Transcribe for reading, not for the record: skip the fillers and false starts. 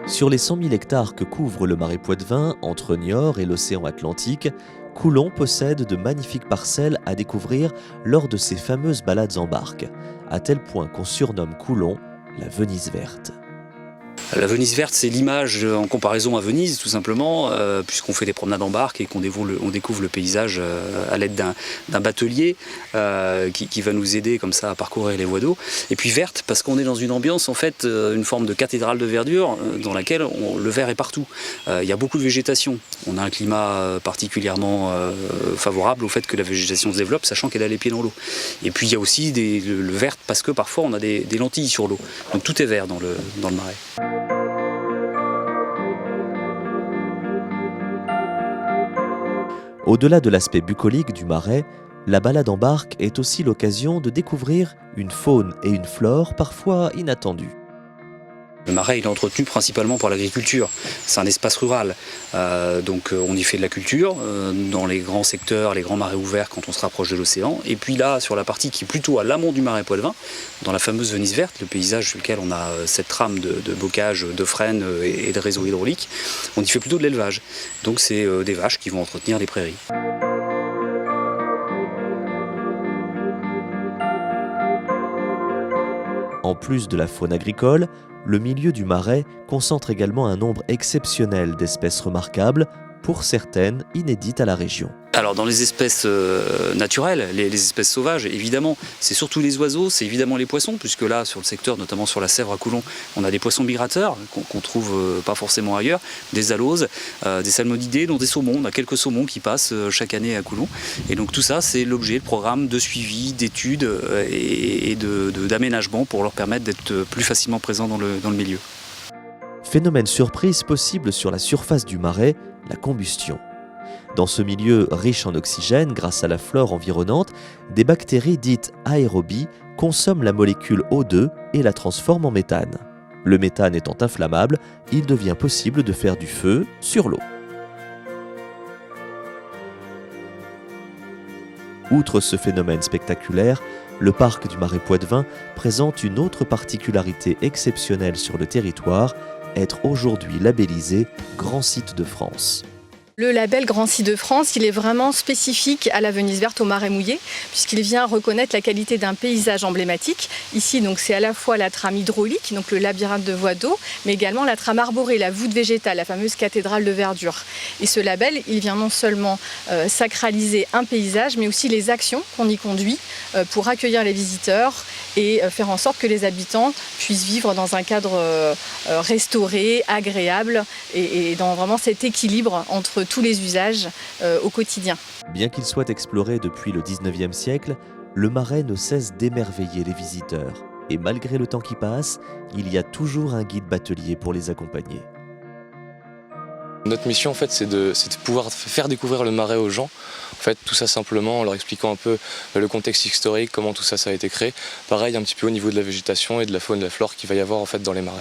Sur les 100 000 hectares que couvre le marais Poitevin, entre Niort et l'océan Atlantique, Coulon possède de magnifiques parcelles à découvrir lors de ses fameuses balades en barque, à tel point qu'on surnomme Coulon la Venise verte. La Venise verte, c'est l'image en comparaison à Venise, tout simplement, puisqu'on fait des promenades en barque et qu'on découvre le paysage à l'aide d'un batelier qui va nous aider comme ça à parcourir les voies d'eau. Et puis verte, parce qu'on est dans une ambiance, en fait, une forme de cathédrale de verdure dans laquelle le vert est partout. Il y a beaucoup de végétation. On a un climat particulièrement favorable au fait que la végétation se développe, sachant qu'elle a les pieds dans l'eau. Et puis il y a aussi le vert, parce que parfois on a des lentilles sur l'eau. Donc tout est vert dans le marais. Au-delà de l'aspect bucolique du marais, la balade en barque est aussi l'occasion de découvrir une faune et une flore parfois inattendues. Le marais il est entretenu principalement par l'agriculture, c'est un espace rural, donc on y fait de la culture dans les grands secteurs, les grands marais ouverts quand on se rapproche de l'océan, et puis là sur la partie qui est plutôt à l'amont du marais Poitevin, dans la fameuse Venise verte, le paysage sur lequel on a cette trame de bocage, de frênes et de réseaux hydrauliques, on y fait plutôt de l'élevage, donc c'est des vaches qui vont entretenir les prairies. En plus de la faune agricole, le milieu du marais concentre également un nombre exceptionnel d'espèces remarquables, pour certaines inédites à la région. Alors dans les espèces naturelles, les espèces sauvages, évidemment, c'est surtout les oiseaux, c'est évidemment les poissons, puisque là, sur le secteur, notamment sur la Sèvre à Coulon, on a des poissons migrateurs qu'on trouve pas forcément ailleurs, des aloses, des salmonidés, dont des saumons. On a quelques saumons qui passent chaque année à Coulon. Et donc tout ça, c'est l'objet de programmes de suivi, d'études et d'aménagement pour leur permettre d'être plus facilement présents dans le milieu. Phénomène surprise possible sur la surface du marais, la combustion. Dans ce milieu riche en oxygène grâce à la flore environnante, des bactéries dites aérobies consomment la molécule O2 et la transforment en méthane. Le méthane étant inflammable, il devient possible de faire du feu sur l'eau. Outre ce phénomène spectaculaire, le parc du marais Poitevin présente une autre particularité exceptionnelle sur le territoire, être aujourd'hui labellisé Grand Site de France. Le label Grand Site de France, il est vraiment spécifique à la Venise verte au marais mouillé, puisqu'il vient reconnaître la qualité d'un paysage emblématique. Ici, donc, c'est à la fois la trame hydraulique, donc le labyrinthe de voies d'eau, mais également la trame arborée, la voûte végétale, la fameuse cathédrale de verdure. Et ce label, il vient non seulement sacraliser un paysage, mais aussi les actions qu'on y conduit pour accueillir les visiteurs et faire en sorte que les habitants puissent vivre dans un cadre restauré, agréable et dans vraiment cet équilibre entre tous les usages au quotidien. Bien qu'il soit exploré depuis le 19e siècle, le marais ne cesse d'émerveiller les visiteurs. Et malgré le temps qui passe, il y a toujours un guide batelier pour les accompagner. Notre mission, en fait, c'est de pouvoir faire découvrir le marais aux gens. En fait, tout ça simplement en leur expliquant un peu le contexte historique, comment tout ça a été créé. Pareil, un petit peu au niveau de la végétation et de la faune et de la flore qu'il va y avoir en fait dans les marais.